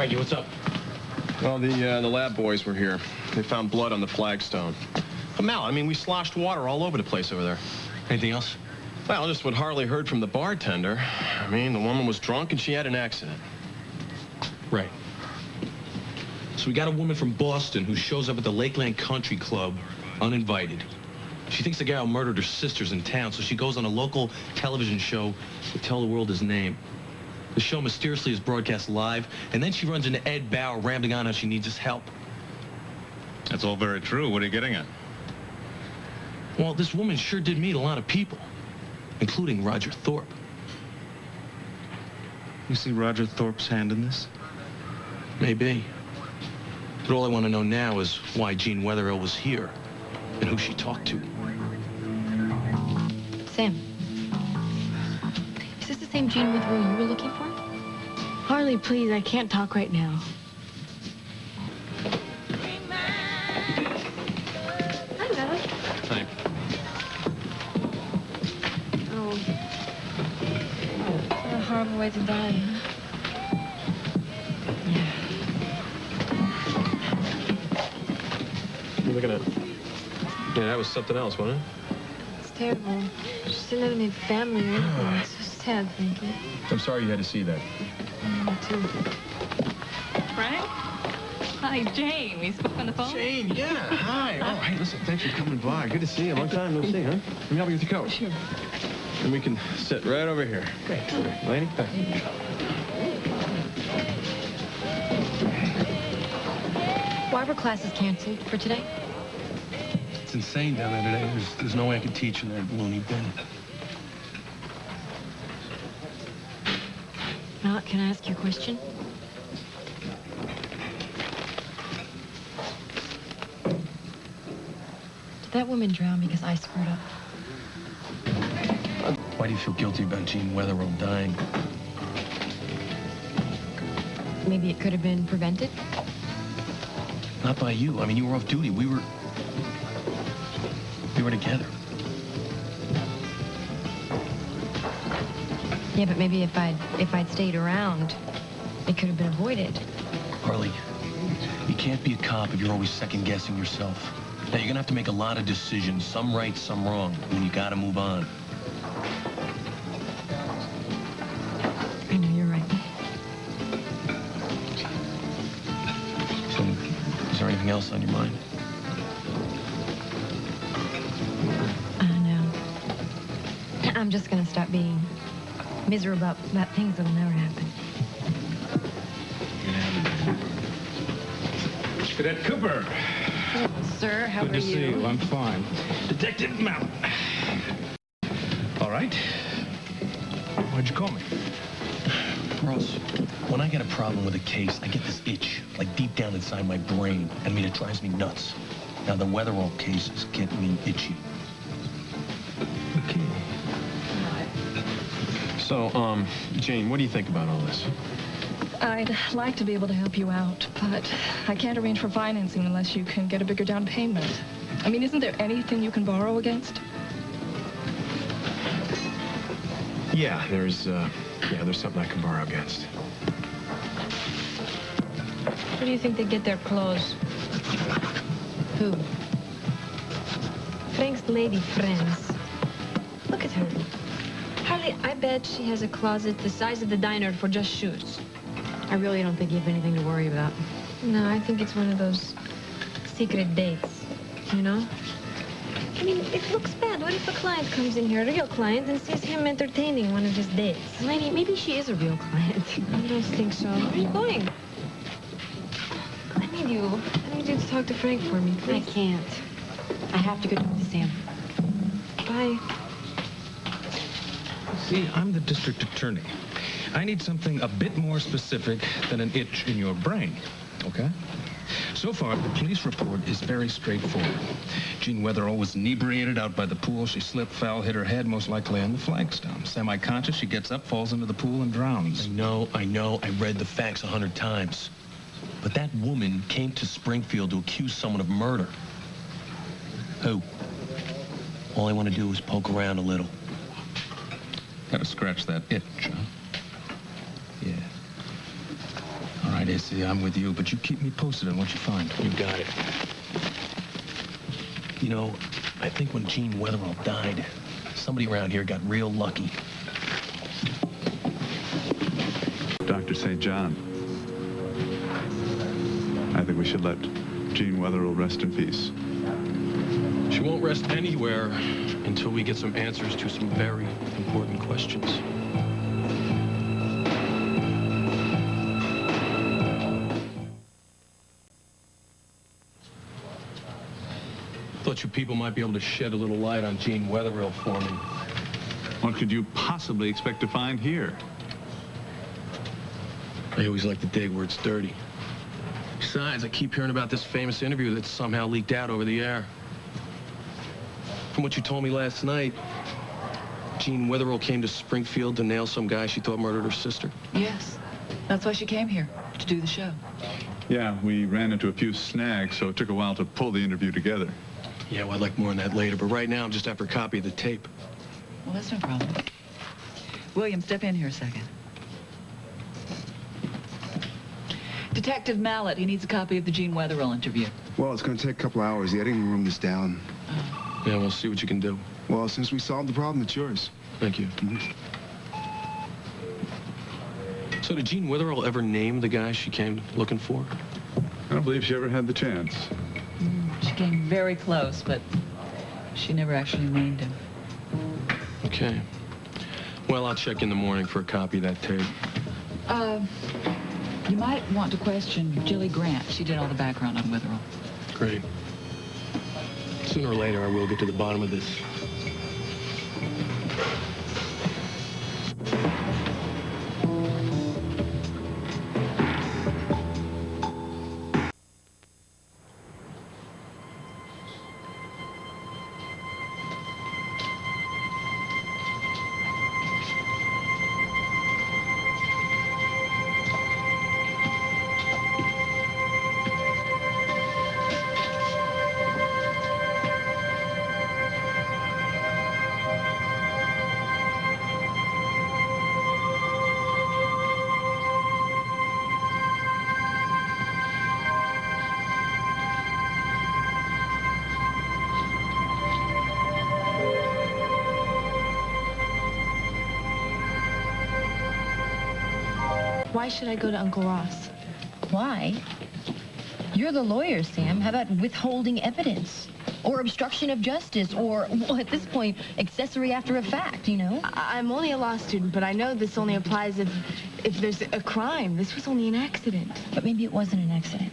Frankie, what's up? Well, the lab boys were here. They found blood on the flagstone. But Mal, I mean, we sloshed water all over the place over there. Anything else? Well, just what Harley heard from the bartender. I mean, the woman was drunk and she had an accident. Right. So we got a woman from Boston who shows up at the Lakeland Country Club uninvited. She thinks the guy who murdered her sister's in town, so she goes on a local television show to tell the world his name. The show mysteriously is broadcast live, and then she runs into Ed Bauer rambling on how she needs his help. That's all very true. What are you getting at? Well, this woman sure did meet a lot of people, including Roger Thorpe. You see Roger Thorpe's hand in this? Maybe. But all I want to know now is why Jean Wetherill was here and who she talked to. Sam. Is this the same Jean Wetherill you were looking for? Harley, please, I can't talk right now. Hi, Bella. Hi. Oh. What a horrible way to die, huh? You're looking at... Yeah, that was something else, wasn't it? It's terrible. She didn't have any family or anything. It's so sad, Frankie. I'm sorry you had to see that. Me too. Frank? Hi, Jane. We spoke on the phone? Jane, yeah, hi. Oh, hey, listen, thanks for coming by. Good to see you. Long time no see, huh? Let me help you with your coat. Sure. And we can sit right over here. Great. Lady? Why were classes canceled for today? It's insane down there today. There's no way I could teach in that loony bin. Mallet, can I ask you a question? Did that woman drown because I screwed up? Why do you feel guilty about Jean Wetherill dying? Maybe it could have been prevented? Not by you. I mean, you were off duty. We were together. Yeah, but maybe if I'd stayed around, it could have been avoided. Harley, you can't be a cop if you're always second-guessing yourself. Now, you're gonna have to make a lot of decisions, some right, some wrong, and you gotta move on. I know you're right. So, is there anything else on your mind? No. I'm just gonna stop being miserable about things that'll never happen. Cadet Cooper. Sir, how Good are to you? see you. I'm fine. Detective Mallet. All right. Why'd you call me? Ross, when I get a problem with a case, I get this itch, like deep down inside my brain. I mean, it drives me nuts. Now, the Wetherill case is getting me itchy. Okay. So, Jane, what do you think about all this? I'd like to be able to help you out, but I can't arrange for financing unless you can get a bigger down payment. I mean, isn't there anything you can borrow against? Yeah, there's something I can borrow against. Where do you think they get their clothes? Who? Frank's lady friends. Look at her. Harley, I bet she has a closet the size of the diner for just shoes. I really don't think you have anything to worry about. No, I think it's one of those secret dates, you know? I mean, it looks bad. What if a client comes in here, a real client, and sees him entertaining one of his dates? Maybe she is a real client. I don't think so. Where are you going? I need you to talk to Frank for me, please. I can't. I have to go talk to Sam. Bye. See, I'm the district attorney. I need something a bit more specific than an itch in your brain, okay? So far, the police report is very straightforward. Jean Wetherill was inebriated out by the pool. She slipped, fell, hit her head, most likely on the flagstone. Semi-conscious, she gets up, falls into the pool, and drowns. I know. I read the facts 100 times. But that woman came to Springfield to accuse someone of murder. Who? All I want to do is poke around a little. Gotta scratch that itch, huh? Yeah. All right. right, Issy, I'm with you, but you keep me posted on what you find. You got it. You know, I think when Gene Wetherell died, somebody around here got real lucky. Dr. St. John, I think we should let Jean Wetherell rest in peace. She won't rest anywhere until we get some answers to some very important questions. Thought you people might be able to shed a little light on Gene Wetherell for me. What could you possibly expect to find here? I always like to dig where it's dirty. Besides, I keep hearing about this famous interview that somehow leaked out over the air. From what you told me last night, Jean Wetherell came to Springfield to nail some guy she thought murdered her sister. Yes. That's why she came here, to do the show. Yeah, we ran into a few snags, so it took a while to pull the interview together. Yeah, well, I'd like more on that later, but right now I'm just after a copy of the tape. Well, that's no problem. William, step in here a second. Detective Mallet, he needs a copy of the Jean Wetherell interview. Well, it's going to take a couple hours. The editing room is down. Yeah, we'll see what you can do. Well, since we solved the problem, it's yours. Thank you. So did Jean Wetherell ever name the guy she came looking for? I don't believe she ever had the chance. She came very close, but she never actually named him. Okay. Well, I'll check in the morning for a copy of that tape. You might want to question Jilly Grant. She did all the background on Wetherell. Great. Sooner or later, I will get to the bottom of this. Why should I go to Uncle Ross? Why? You're the lawyer, Sam. How about withholding evidence? Or obstruction of justice? Or, well, at this point, accessory after a fact, you know? I'm only a law student, but I know this only applies if there's a crime. This was only an accident. But maybe it wasn't an accident.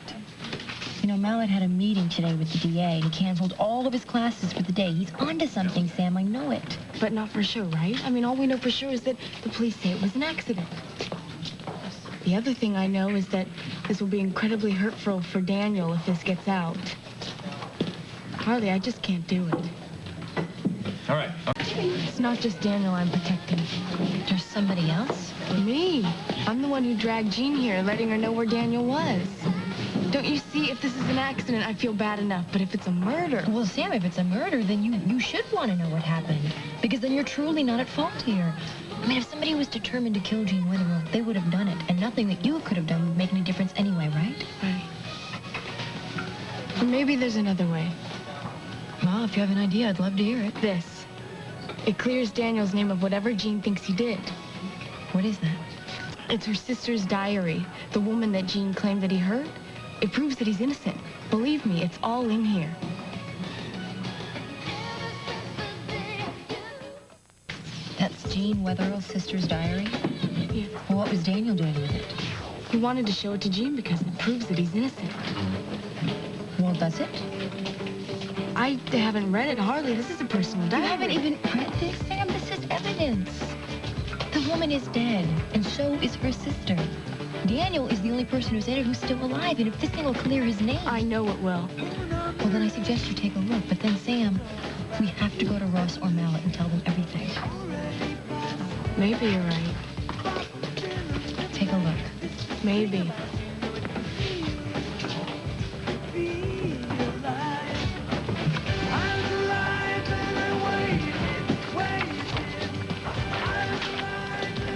You know, Mallet had a meeting today with the DA, and he canceled all of his classes for the day. He's onto something, Sam. I know it. But not for sure, right? I mean, all we know for sure is that the police say it was an accident. The other thing I know is that this will be incredibly hurtful for Daniel if this gets out. Harley, I just can't do it. All right. It's not just Daniel I'm protecting. There's somebody else? Me. I'm the one who dragged Jean here, letting her know where Daniel was. Don't you see, if this is an accident, I feel bad enough. But if it's a murder... Well, Sam, if it's a murder, then you should want to know what happened. Because then you're truly not at fault here. I mean, if somebody was determined to kill Jean Wetherell, they would have done it. And nothing that you could have done would make any difference anyway, right? Right. Or maybe there's another way. Well, if you have an idea, I'd love to hear it. This. It clears Daniel's name of whatever Jean thinks he did. What is that? It's her sister's diary. The woman that Jean claimed that he hurt. It proves that he's innocent. Believe me, it's all in here. That's Jean Wetherell's sister's diary? Yeah. Well, what was Daniel doing with it? He wanted to show it to Jean because it proves that he's innocent. Well, does it? I haven't read it, Harley. This is a personal diary. You haven't even read this, Sam? This is evidence. The woman is dead, and so is her sister. Daniel is the only person who's in it who's still alive, and if this thing will clear his name... I know it will. Well, then I suggest you take a look. But then, Sam, we have to go to Ross or Mallet and tell them everything. Maybe you're right. Take a look. Maybe.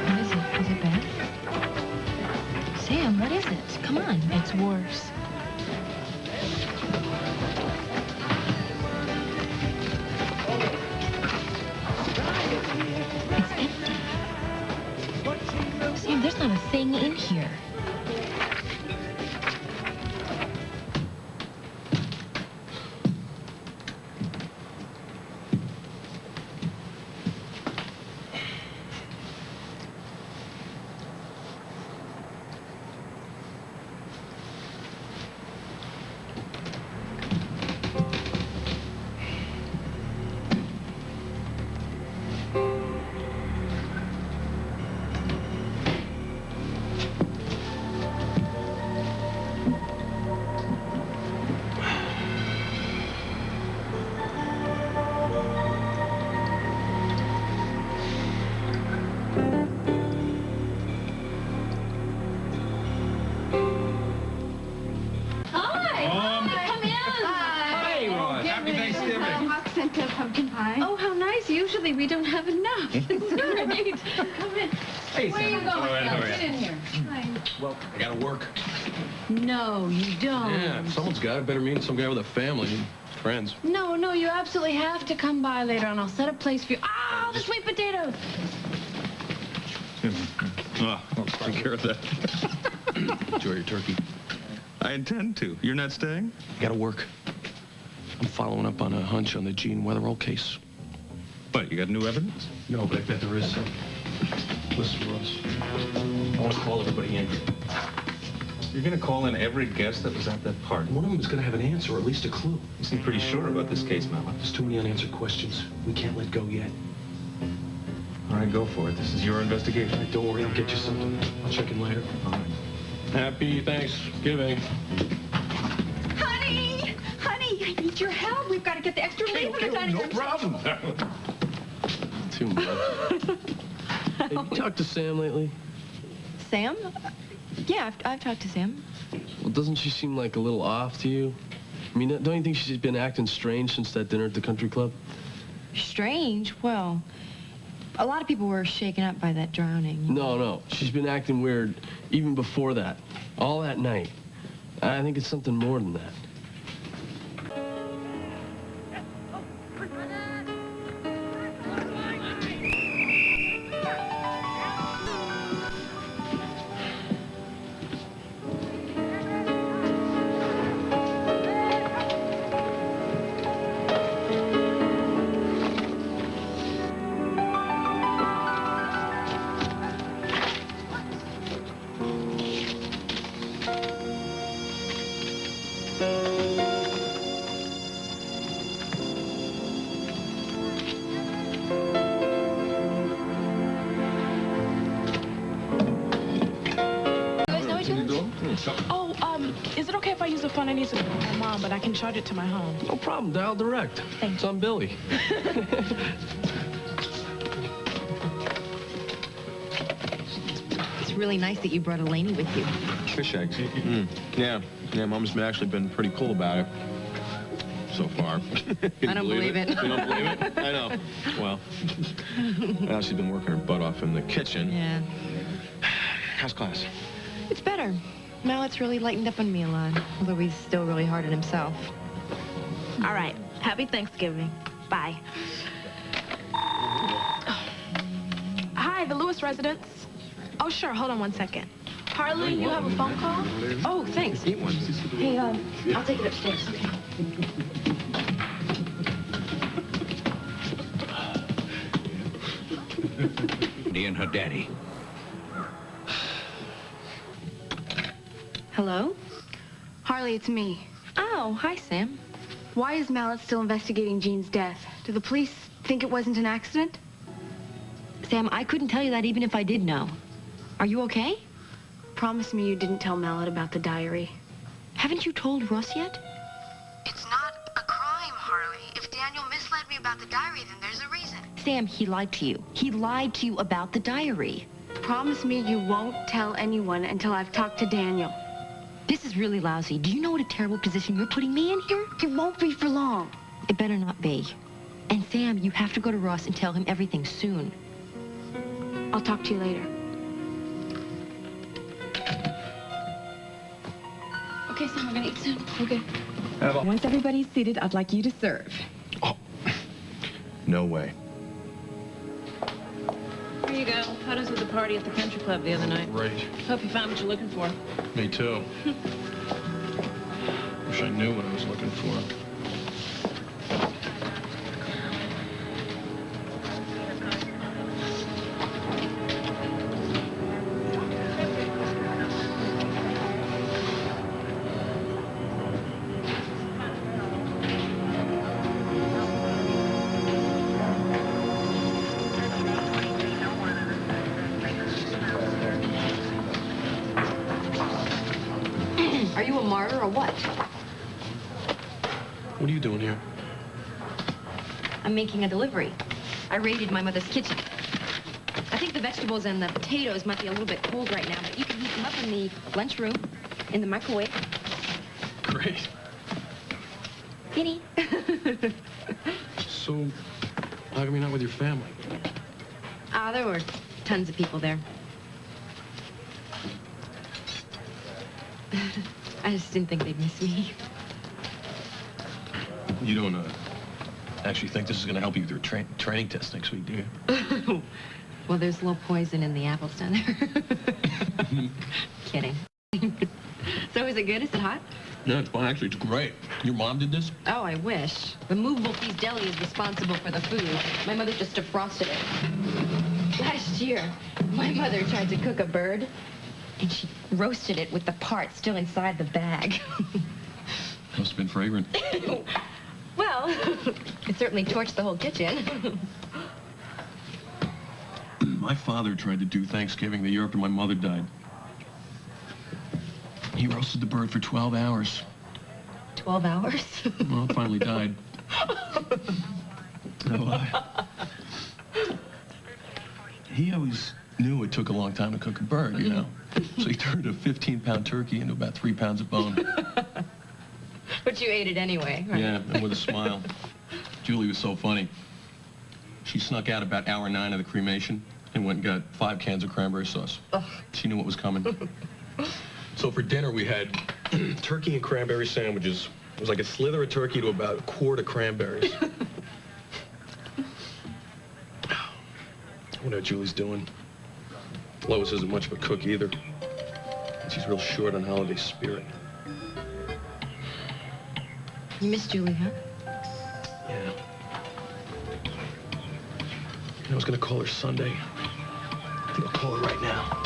What is it? Is it bad? Sam, what is it? Come getting in here? Pumpkin pie. Oh, how nice. Usually we don't have enough. It's great. Come in. Hey, where are you going? Get in here. Hi. Well, I gotta work. No, you don't. Yeah, if someone's got it. Better meet some guy with a family, friends. No, you absolutely have to come by later, and I'll set a place for you. Ah, the sweet potatoes. I'll take care of that. Enjoy your turkey. I intend to. You're not staying? I gotta work. I'm following up on a hunch on the Gene Weatherall case. What, you got new evidence? No, but I bet there is some. Listen, Ross. I want to call everybody in. You're going to call in every guest that was at that party? One of them is going to have an answer, or at least a clue. You seem pretty sure about this case, Mallet. There's too many unanswered questions. We can't let go yet. All right, go for it. This is your investigation. All right, don't worry, I'll get you something. I'll check in later. All right. Happy Thanksgiving. Honey, I need your help. We've got to get the extra meat for the dining room. problem. Too much. Have you talked to Sam lately? Sam? Yeah, I've talked to Sam. Well, doesn't she seem like a little off to you? I mean, don't you think she's been acting strange since that dinner at the country club? Strange? Well, a lot of people were shaken up by that drowning. No. She's been acting weird even before that. All that night. I think it's something more than that. Is it okay if I use the phone? I need to call my mom, but I can charge it to my home. No problem. Dial direct. Thanks. It's on Billy. It's really nice that you brought Eleni with you. Fish eggs. Yeah, Mom's actually been pretty cool about it. So far. I don't believe it. You don't believe it? I know. Well, now she's been working her butt off in the kitchen. Yeah. How's class? It's better. Mallet's really lightened up on me a lot, although he's still really hard on himself. All right. Happy Thanksgiving. Bye. Hi, the Lewis residence. Oh, sure. Hold on one second. Harley, you have a phone call? Oh, thanks. Eat one. Hey, I'll take it upstairs. Okay. And her daddy. Hello? Harley, it's me. Oh, hi, Sam. Why is Mallet still investigating Jean's death? Do the police think it wasn't an accident? Sam, I couldn't tell you that even if I did know. Are you okay? Promise me you didn't tell Mallet about the diary. Haven't you told Russ yet? It's not a crime, Harley. If Daniel misled me about the diary, then there's a reason. Sam, he lied to you. He lied to you about the diary. Promise me you won't tell anyone until I've talked to Daniel. This is really lousy. Do you know what a terrible position you're putting me in here? It won't be for long. It better not be. And Sam, you have to go to Ross and tell him everything soon. I'll talk to you later. Okay, Sam, we're gonna eat soon. Okay. Once everybody's seated, I'd like you to serve. Oh, no way. Are Here you go. Photos of the party at the country club the other night. Great. Hope you found what you're looking for. Me too. Wish I knew what I was looking for. Are you a martyr or what? What are you doing here? I'm making a delivery. I raided my mother's kitchen. I think the vegetables and the potatoes might be a little bit cold right now, but you can heat them up in the lunchroom, in the microwave. Great. Guinea. So, how come you're not with your family? There were tons of people there. I just didn't think they'd miss me. You don't actually think this is going to help you with your training test next week, do you? Well, there's low poison in the apples down there. Kidding. So is it good? Is it hot? Yeah, it's fine. Actually, it's great. Your mom did this? Oh, I wish. The Movable Feast Deli is responsible for the food. My mother just defrosted it. Last year, my mother tried to cook a bird, and she roasted it with the part still inside the bag. Must have been fragrant. Well, it certainly torched the whole kitchen. My father tried to do Thanksgiving the year after my mother died. He roasted the bird for 12 hours. 12 hours? Well, it finally died. He always knew it took a long time to cook a bird, you know? So he turned a 15-pound turkey into about 3 pounds of bone. But you ate it anyway, right? Yeah, and with a smile. Julie was so funny. She snuck out about hour 9 of the cremation and went and got 5 cans of cranberry sauce. Ugh. She knew what was coming. So for dinner, we had turkey and cranberry sandwiches. It was like a slither of turkey to about a quart of cranberries. I wonder what Julie's doing. Lois isn't much of a cook either. She's real short on holiday spirit. You miss Julie, huh? Yeah. I was gonna call her Sunday. I think I'll call her right now.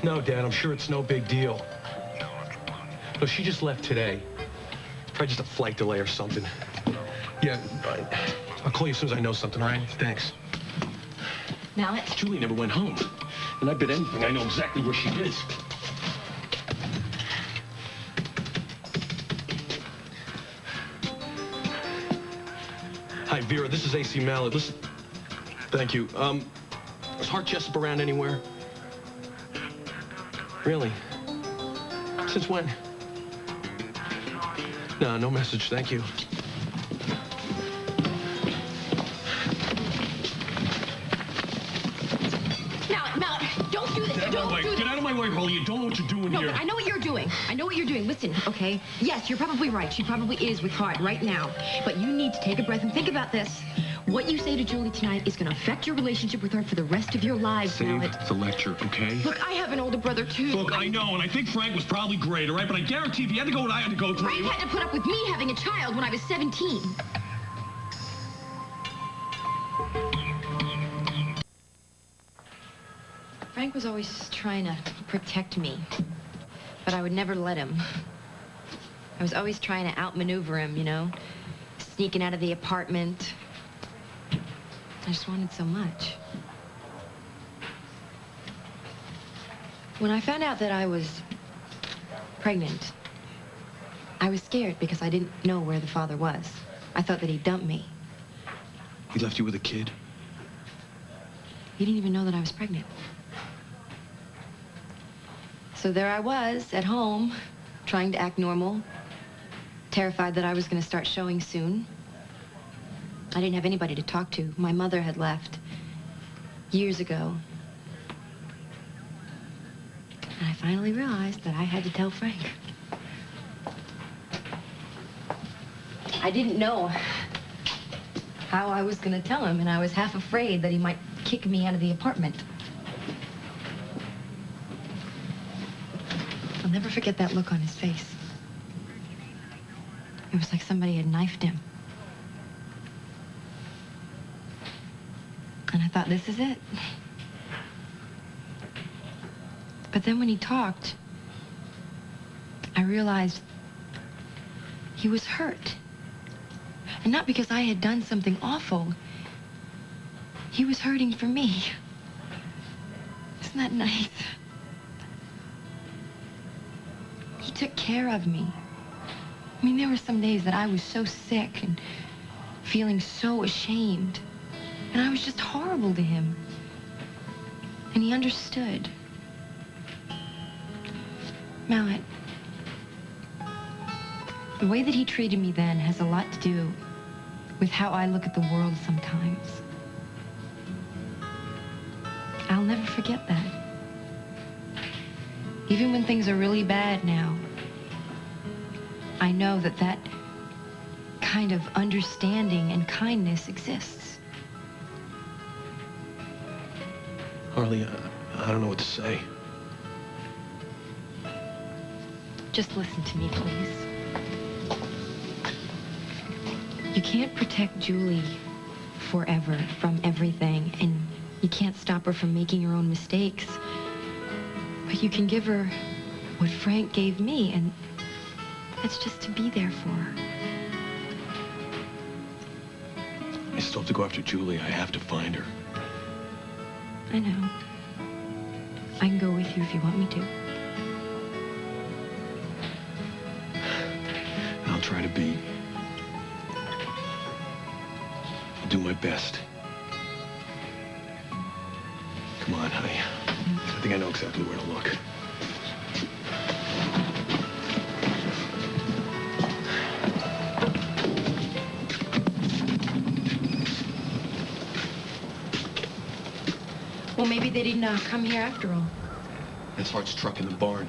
No, Dad, I'm sure it's no big deal. No, she just left today. Probably just a flight delay or something. Yeah, I'll call you as soon as I know something, all right? Thanks. Mallet? Julie never went home. And I bet anything I know exactly where she is. Hi, Vera, this is AC Mallet. Listen, thank you. Is Hart Jessup around anywhere? Really? Since when? No, no message, thank you. Mallet, don't do this. Don't do this. Get out of my way, Holly. You don't know what you're doing No, here. but I know what you're doing. I know what you're doing. Listen, okay? Yes, you're probably right. She probably is with Hart right now. But you need to take a breath and think about this. What you say to Julie tonight is going to affect your relationship with her for the rest of your lives, Mallet. Save the lecture, okay? Look, I have an older brother, too. Look, I know, and I think Frank was probably great, all right? But I guarantee if you had to go what I had to go through... Frank had to put up with me having a child when I was 17. Frank was always trying to protect me, but I would never let him. I was always trying to outmaneuver him, you know, sneaking out of the apartment. I just wanted so much. When I found out that I was pregnant, I was scared because I didn't know where the father was. I thought that he dumped me. He left you with a kid? He didn't even know that I was pregnant. So there I was, at home, trying to act normal, terrified that I was going to start showing soon. I didn't have anybody to talk to. My mother had left years ago. And I finally realized that I had to tell Frank. I didn't know how I was going to tell him, and I was half afraid that he might kick me out of the apartment. I'll never forget that look on his face. It was like somebody had knifed him. And I thought, this is it. But then when he talked, I realized he was hurt. And not because I had done something awful. He was hurting for me. Isn't that nice? He took care of me. I mean, there were some days that I was so sick and feeling so ashamed. And I was just horrible to him. And he understood. Mallet, the way that he treated me then has a lot to do with how I look at the world sometimes. I'll never forget that. Even when things are really bad now, I know that that kind of understanding and kindness exists. Harley, I don't know what to say. Just listen to me, please. You can't protect Julie forever from everything, and you can't stop her from making her own mistakes. But you can give her what Frank gave me, and that's just to be there for her. I still have to go after Julie. I have to find her. I know. I can go with you if you want me to. I'll try to be. I'll do my best. Come on, honey. I think I know exactly where to look. Well, maybe they didn't come here after all. That's Hart's truck in the barn.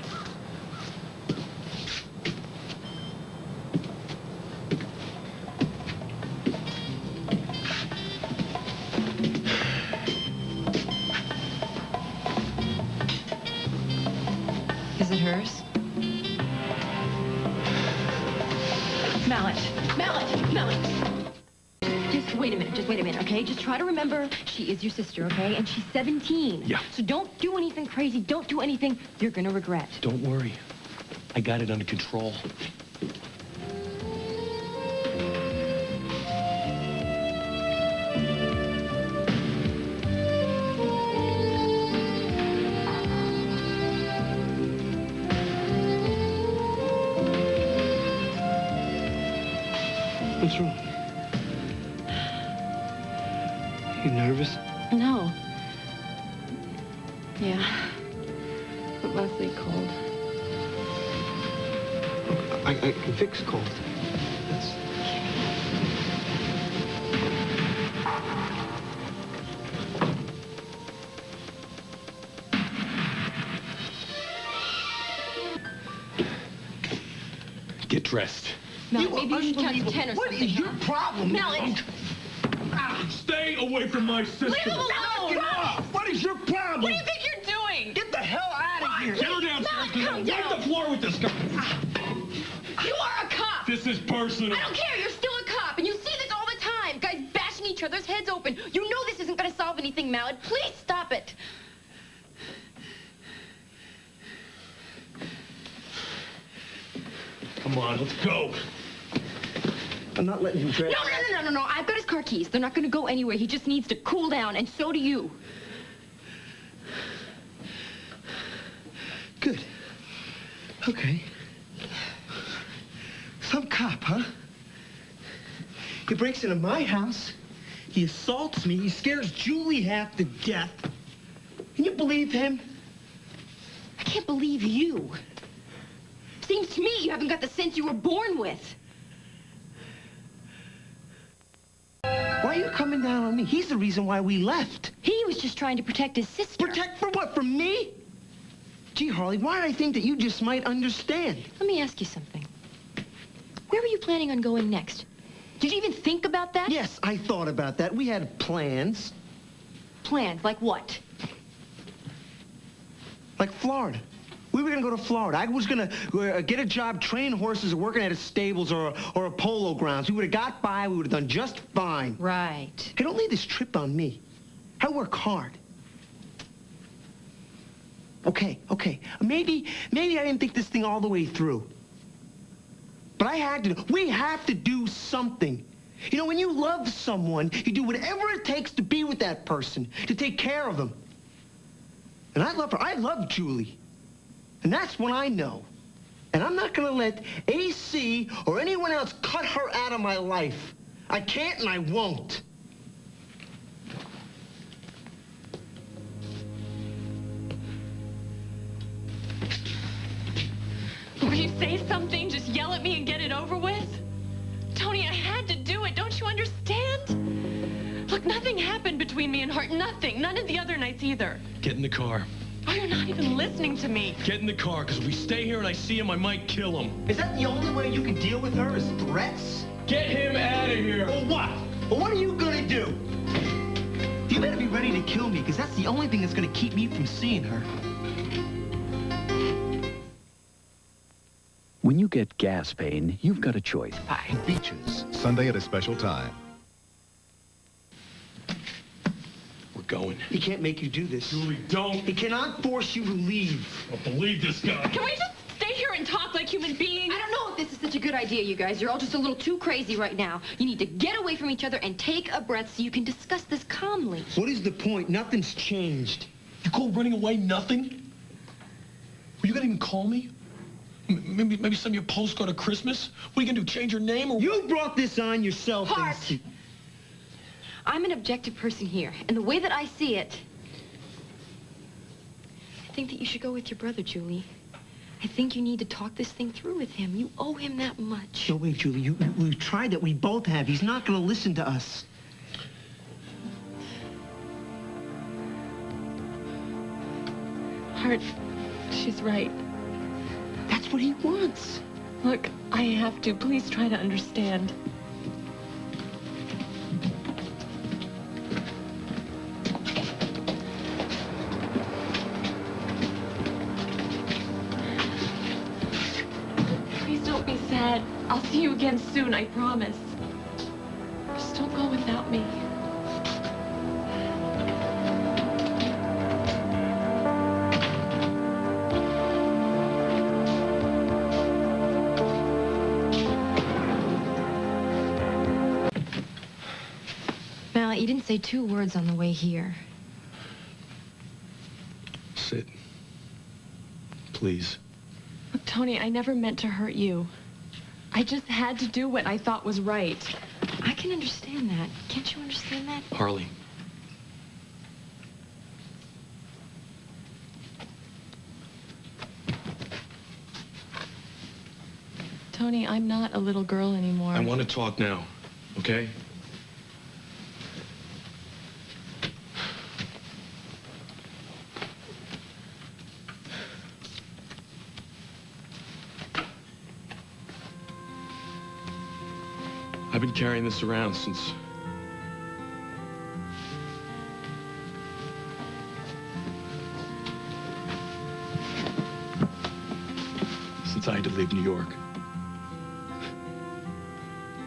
Is it hers? Mallet! Mallet! Mallet! Just wait a minute, okay? Just try to remember she is your sister, okay? And she's 17. Yeah. So don't do anything crazy. Don't do anything you're gonna regret. Don't worry. I got it under control. What's wrong? You nervous? No. Yeah. But mostly cold. I can fix cold. That's... Get dressed. Mallet, maybe you should count to 10 or something. What is your problem? Mallet! Stay away from my sister. Leave him alone! What is your problem? What do you think you're doing? Get the hell out of here! Get her downstairs. Calm Wipe down. the floor with this guy. You are a cop! This is personal. I don't care. You're still a cop, and you see this all the time. Guys bashing each other's heads open. You know this isn't going to solve anything, Mallet. Please stop it. Come on, let's go. I'm not letting him drive. No. I've got his car keys. They're not going to go anywhere. He just needs to cool down, and so do you. Good. Okay. Some cop, huh? He breaks into my house. He assaults me. He scares Julie half to death. Can you believe him? I can't believe you. Seems to me you haven't got the sense you were born with. Why are you coming down on me? He's the reason why we left. He was just trying to protect his sister. Protect for what? From me? Gee, Harley, why did I think that you just might understand? Let me ask you something. Where were you planning on going next? Did you even think about that? Yes, I thought about that. We had plans. Plans? Like what? Like Florida. We were going to go to Florida. I was going to get a job training horses or working at a stables or a polo grounds. We would have got by. We would have done just fine. Right. Hey, don't lay this trip on me. I work hard. Okay. Maybe I didn't think this thing all the way through. But I had to. We have to do something. You know, when you love someone, you do whatever it takes to be with that person, to take care of them. And I love her. I love Julie. And that's what I know. And I'm not going to let AC or anyone else cut her out of my life. I can't and I won't. Will you say something? Just yell at me and get it over with? Tony, I had to do it. Don't you understand? Look, nothing happened between me and Hart. Nothing. None of the other nights either. Get in the car. Oh, you're not even listening to me. Get in the car, because if we stay here and I see him, I might kill him. Is that the only way you can deal with her, is threats? Get him out of here. Well, what? Well, what are you gonna do? You better be ready to kill me, because that's the only thing that's gonna keep me from seeing her. When you get gas pain, you've got a choice. Beaches, Sunday at a special time. We're going. He can't make you do this. Julie, don't. He cannot force you to leave. I don't believe this guy. Can we just stay here and talk like human beings? I don't know if this is such a good idea, you guys. You're all just a little too crazy right now. You need to get away from each other and take a breath so you can discuss this calmly. What is the point? Nothing's changed. You call running away nothing? Were you gonna even call me? Maybe send you a postcard at Christmas? What are you gonna do, change your name or... You brought this on yourself, Hart! AC. I'm an objective person here, and the way that I see it, I think that you should go with your brother, Julie. I think you need to talk this thing through with him. You owe him that much. No, wait, Julie, we've tried that. We both have. He's not gonna listen to us. Hart, she's right. That's what he wants. Look, I have to. Please try to understand. Please don't be sad. I'll see you again soon, I promise. Just don't go without me. Mallet, you didn't say 2 words on the way here. Sit. Please. Look, Tony, I never meant to hurt you. I just had to do what I thought was right. I can understand that. Can't you understand that? Harley. Tony, I'm not a little girl anymore. I want to talk now, okay? I've been carrying this around since I had to leave New York.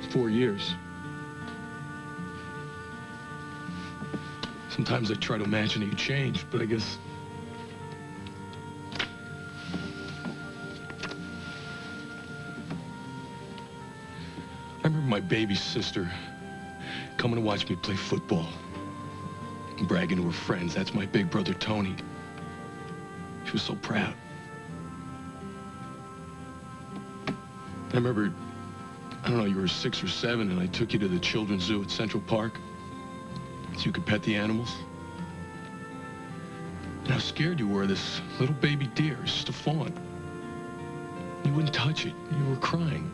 4 years. Sometimes I try to imagine you changed, but I guess I remember my baby sister coming to watch me play football and bragging to her friends, "That's my big brother, Tony." She was so proud. I remember, I don't know, you were 6 or 7, and I took you to the children's zoo at Central Park so you could pet the animals. And how scared you were of this little baby deer, it's just a fawn. You wouldn't touch it. You were crying.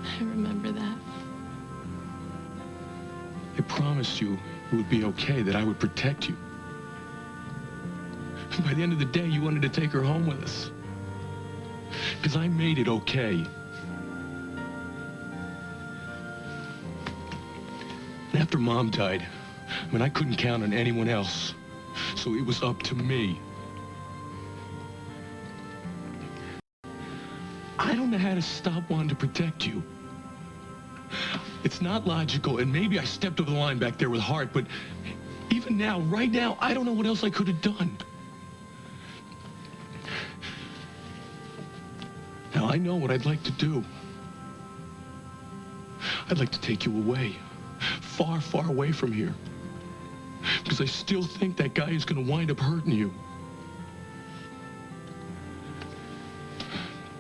I remember that. I promised you it would be okay, that I would protect you. By the end of the day, you wanted to take her home with us. Because I made it okay. And after Mom died, I mean, I couldn't count on anyone else. So it was up to me. I don't know how to stop wanting to protect you. It's not logical, and maybe I stepped over the line back there with heart, but even now, right now, I don't know what else I could have done. Now, I know what I'd like to do. I'd like to take you away. Far, far away from here. Because I still think that guy is going to wind up hurting you.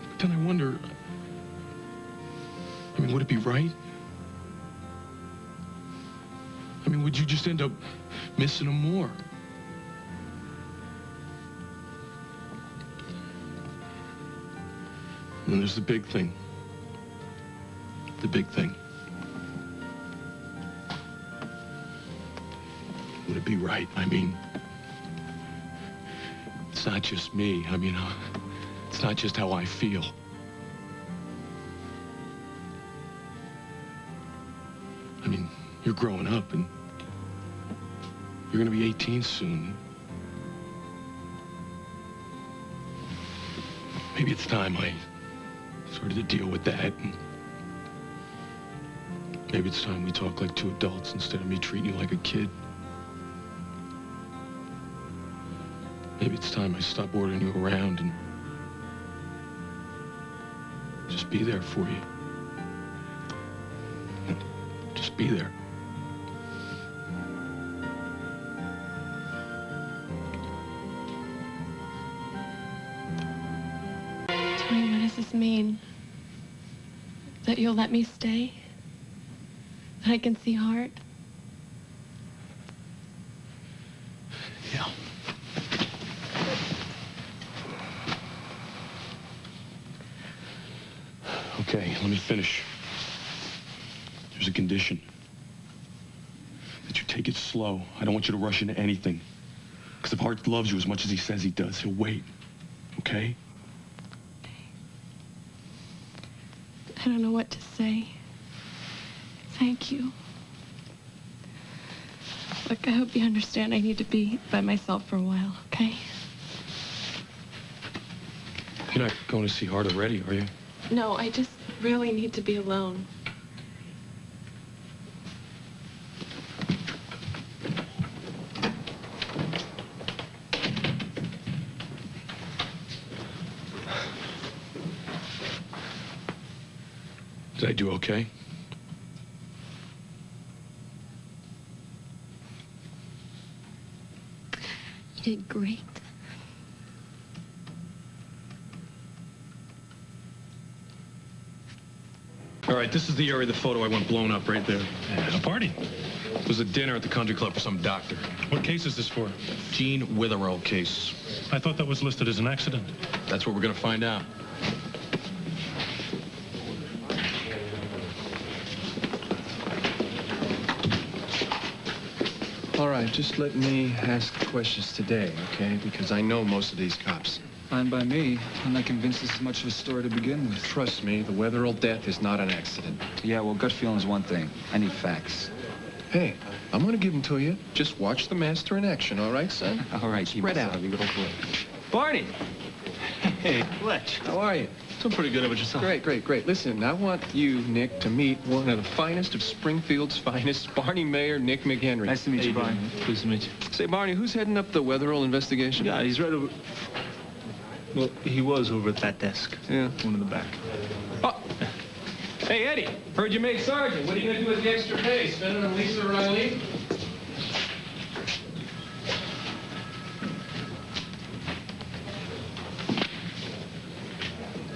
But then I wonder, I mean, would it be right? I mean, would you just end up missing him more? And then there's the big thing. The big thing. Would it be right? I mean, it's not just me. I mean, it's not just how I feel. I mean, you're growing up and you're gonna be 18 soon. Maybe it's time I started to deal with that. And maybe it's time we talk like two adults instead of me treating you like a kid. Maybe it's time I stop ordering you around and just be there for you. Just be there. Tony, what does this mean? That you'll let me stay? That I can see Hart? Yeah. Okay, let me finish. There's a condition. That you take it slow. I don't want you to rush into anything. Because if Hart loves you as much as he says he does, he'll wait. Okay? I don't know what to say. Thank you. Look, I hope you understand I need to be by myself for a while, okay? You're not going to see Hart already, are you? No, I just really need to be alone. Did I do okay? You did great. All right, this is the area of the photo I went blown up right there. A party. It was a dinner at the country club for some doctor. What case is this for? Gene Witherell case. I thought that was listed as an accident. That's what we're gonna find out. All right, just let me ask questions today, okay? Because I know most of these cops. Fine by me. I'm not convinced this is much of a story to begin with. Trust me, the Wetherell death is not an accident. Yeah, well, gut feeling's one thing. I need facts. Hey, I'm gonna give them to you. Just watch the master in action, all right, son? All right, Spread out. Barney! Hey, Fletch. How are you? Doing pretty good. How about yourself? Great, great, great. Listen, I want you, Nick, to meet one of the finest of Springfield's finest, Barney Mayer, Nick McHenry. Nice to meet you, Barney. Pleased to meet you. Say, Barney, who's heading up the Wetherell investigation? Yeah, he's right over... Well, he was over at that desk. Yeah. One in the back. Oh. Hey, Eddie, heard you made sergeant. What are you going to do with the extra pay? Spend it on Lisa or Eileen?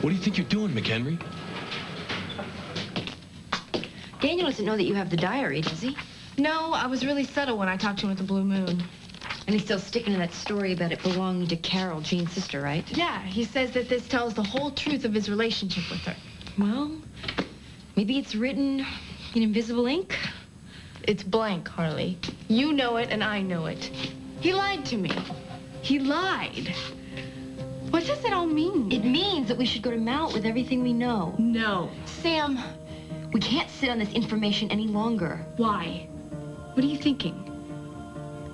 What do you think you're doing, McHenry? Daniel doesn't know that you have the diary, does he? No, I was really subtle when I talked to him at the Blue Moon. And he's still sticking to that story about it belonging to Carol, Jean's sister, right? Yeah, he says that this tells the whole truth of his relationship with her. Well, maybe it's written in invisible ink. It's blank, Harley. You know it and I know it. He lied to me. He lied. What does it all mean? It means that we should go to Mallet with everything we know. No. Sam, we can't sit on this information any longer. Why? What are you thinking?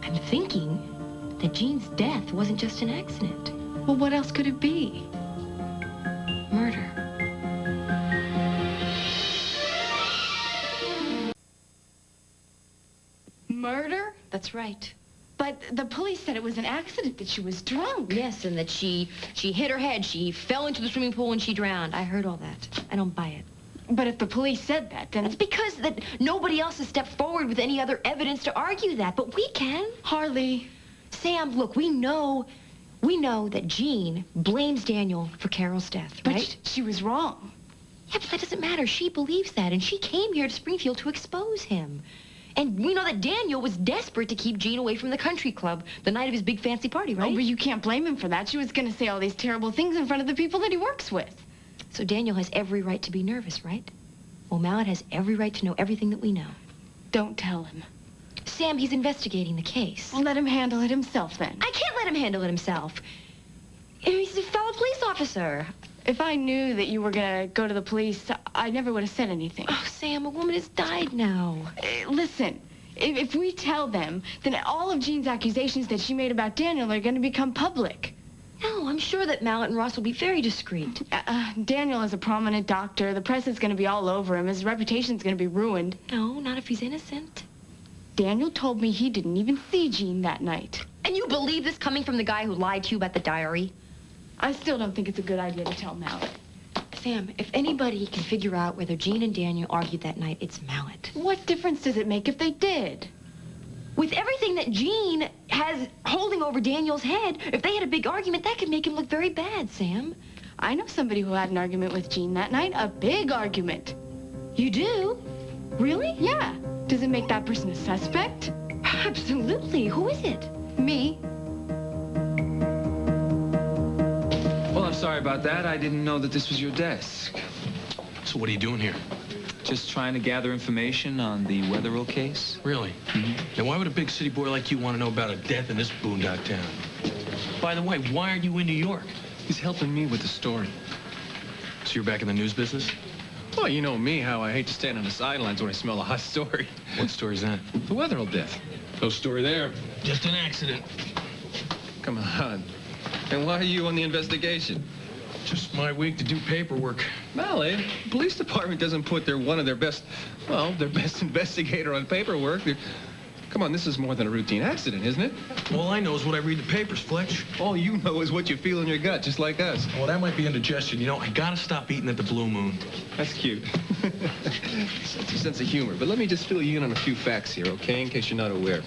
I'm thinking that Jean's death wasn't just an accident. Well, what else could it be? Murder. Murder? That's right. But the police said it was an accident, that she was drunk. Yes, and that she hit her head. She fell into the swimming pool and she drowned. I heard all that. I don't buy it. But if the police said that, then... That's because that nobody else has stepped forward with any other evidence to argue that. But we can. Harley. Sam, look, we know that Jean blames Daniel for Carol's death, right? But she was wrong. Yeah, but that doesn't matter. She believes that, and she came here to Springfield to expose him. And we know that Daniel was desperate to keep Jean away from the country club the night of his big fancy party, right? Oh, but you can't blame him for that. She was going to say all these terrible things in front of the people that he works with. So Daniel has every right to be nervous, right? Well, Mallet has every right to know everything that we know. Don't tell him. Sam, he's investigating the case. Well, let him handle it himself, then. I can't let him handle it himself. He's a fellow police officer. If I knew that you were going to go to the police, I never would have said anything. Oh, Sam, a woman has died now. Listen, if we tell them, then all of Jean's accusations that she made about Daniel are going to become public. No, I'm sure that Mallet and Ross will be very discreet. Daniel is a prominent doctor. The press is going to be all over him. His reputation's going to be ruined. No, not if he's innocent. Daniel told me he didn't even see Jean that night. And you believe this coming from the guy who lied to you about the diary? I still don't think it's a good idea to tell Mallet. Sam, if anybody can figure out whether Jean and Daniel argued that night, it's Mallet. What difference does it make if they did? With everything that Jean has holding over Daniel's head, if they had a big argument, that could make him look very bad, Sam. I know somebody who had an argument with Jean that night. A big argument. You do? Really? Yeah. Does it make that person a suspect? Absolutely. Who is it? Me. Well, I'm sorry about that. I didn't know that this was your desk. So what are you doing here? Just trying to gather information on the Wetherill case. Really? Mm-hmm. Now, why would a big city boy like you want to know about a death in this boondock town? By the way, why aren't you in New York? He's helping me with the story. So you're back in the news business? Well, you know me, how I hate to stand on the sidelines when I smell a hot story. What story's that? The Wetherill death. No story there. Just an accident. Come on. And why are you on the investigation? Just my week to do paperwork. Mallet, the police department doesn't put their best investigator on paperwork. Come on, this is more than a routine accident, isn't it? All I know is what I read the papers, Fletch. All you know is what you feel in your gut, just like us. Well, that might be indigestion. You know, I gotta stop eating at the Blue Moon. That's cute. That's your sense of humor. But let me just fill you in on a few facts here, okay, in case you're not aware.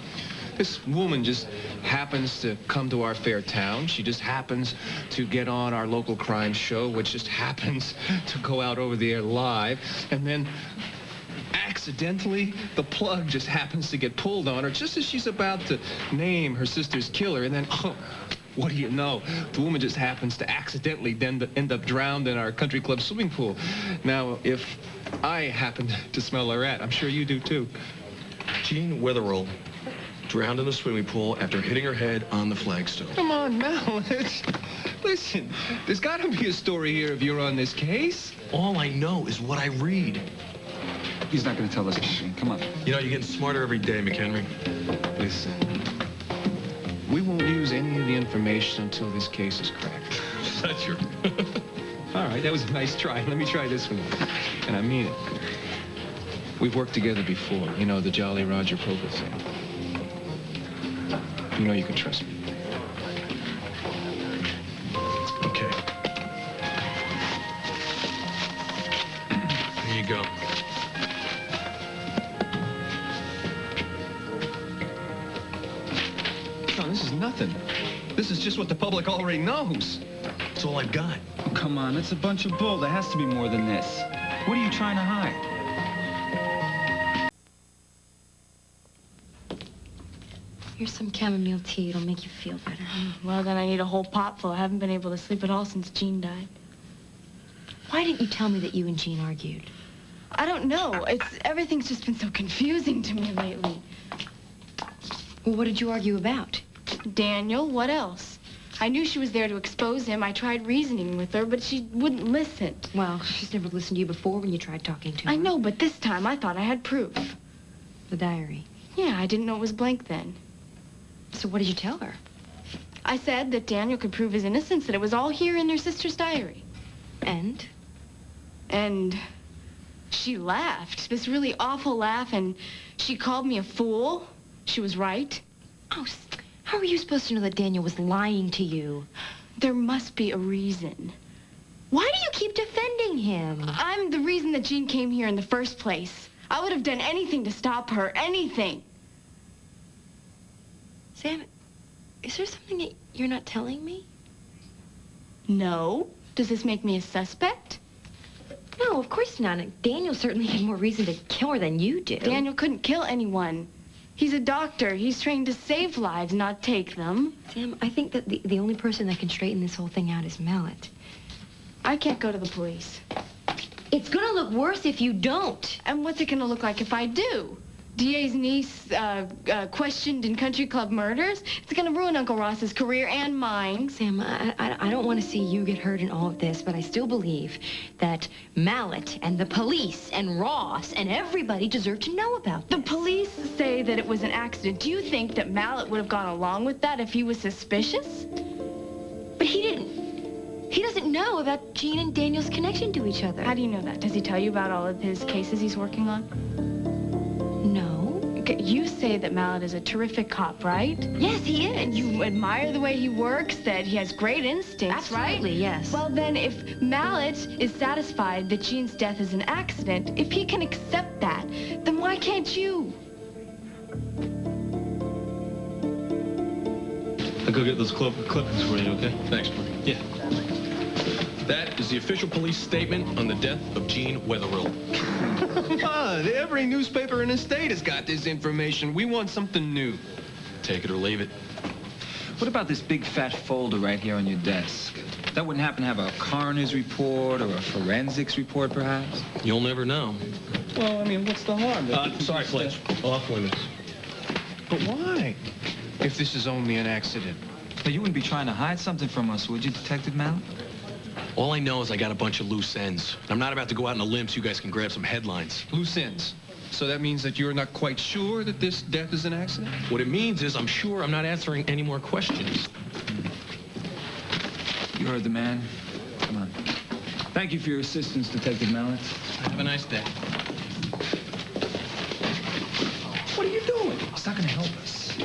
This woman just happens to come to our fair town. She just happens to get on our local crime show, which just happens to go out over the air live. And then, accidentally, the plug just happens to get pulled on her just as she's about to name her sister's killer. And then, oh, what do you know? The woman just happens to accidentally end up drowned in our country club swimming pool. Now, if I happen to smell a rat, I'm sure you do, too. Jean Wetherill drowned in the swimming pool after hitting her head on the flagstone. Come on, Mal. Listen, there's got to be a story here if you're on this case. All I know is what I read. He's not going to tell us anything. Come on. You know, you're getting smarter every day, McHenry. Listen, we won't use any of the information until this case is cracked. That's your... All right, that was a nice try. Let me try this one. And I mean it. We've worked together before. You know, the Jolly Roger poker thing. You know you can trust me. Okay. Here you go. No, this is nothing. This is just what the public already knows. That's all I've got. Oh, come on, it's a bunch of bull. There has to be more than this. What are you trying to hide? Here's some chamomile tea. It'll make you feel better. Well, then I need a whole pot full. I haven't been able to sleep at all since Jean died. Why didn't you tell me that you and Jean argued? I don't know. Everything's just been so confusing to me lately. Well, what did you argue about? Daniel, what else? I knew she was there to expose him. I tried reasoning with her, but she wouldn't listen. Well, she's never listened to you before when you tried talking to her. I know, but this time I thought I had proof. The diary. Yeah, I didn't know it was blank then. So what did you tell her? I said that Daniel could prove his innocence, that it was all here in their sister's diary. And? And she laughed, this really awful laugh, and she called me a fool. She was right. Oh, how are you supposed to know that Daniel was lying to you? There must be a reason. Why do you keep defending him? I'm the reason that Jean came here in the first place. I would have done anything to stop her, anything. Sam, is there something that you're not telling me? No. Does this make me a suspect? No, of course not. Daniel certainly had more reason to kill her than you do. Daniel couldn't kill anyone. He's a doctor. He's trained to save lives, not take them. Sam, I think that the only person that can straighten this whole thing out is Mallet. I can't go to the police. It's gonna look worse if you don't. And what's it gonna look like if I do? DA's niece questioned in country club murders? It's gonna ruin Uncle Ross's career and mine. Sam, I don't want to see you get hurt in all of this, but I still believe that Mallet and the police and Ross and everybody deserve to know about this. The police say that it was an accident. Do you think that Mallet would have gone along with that if he was suspicious? But he didn't. He doesn't know about Jean and Daniel's connection to each other. How do you know that? Does he tell you about all of his cases he's working on? No. Okay, you say that Mallet is a terrific cop, right? Yes, he is. And you admire the way he works, that he has great instincts, right? Absolutely, yes. Well, then, if Mallet is satisfied that Jean's death is an accident, if he can accept that, then why can't you? I'll go get those clippings for you, okay? Thanks, buddy. Yeah. That is the official police statement on the death of Jean Wetherill. Come on, every newspaper in the state has got this information. We want something new. Take it or leave it. What about this big fat folder right here on your desk? That wouldn't happen to have a coroner's report or a forensics report, perhaps? You'll never know. Well, I mean, what's the harm? Sorry, Fletch. Off limits. But why? If this is only an accident. Now, you wouldn't be trying to hide something from us, would you, Detective Mallet? All I know is I got a bunch of loose ends. I'm not about to go out on a limb so you guys can grab some headlines. Loose ends. So that means that you're not quite sure that this death is an accident? What it means is I'm sure I'm not answering any more questions. You heard the man. Come on. Thank you for your assistance, Detective Mallet. Have a nice day. What are you doing? It's not going to help us.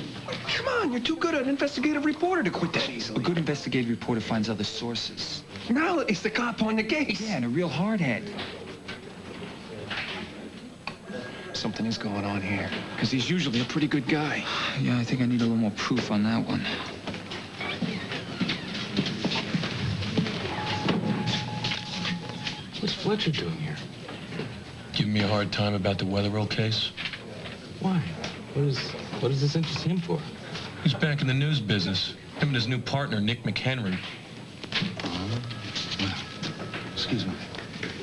Come on, you're too good an investigative reporter to quit that easily. A good investigative reporter finds other sources. Mallet is the cop on the case. Yeah, and a real hardhead. Something is going on here, because he's usually a pretty good guy. Yeah, I think I need a little more proof on that one. What's Fletcher doing here? Giving me a hard time about the Wetherill case? Why? What does this interest him for? He's back in the news business. Him and his new partner, Nick McHenry. Excuse me.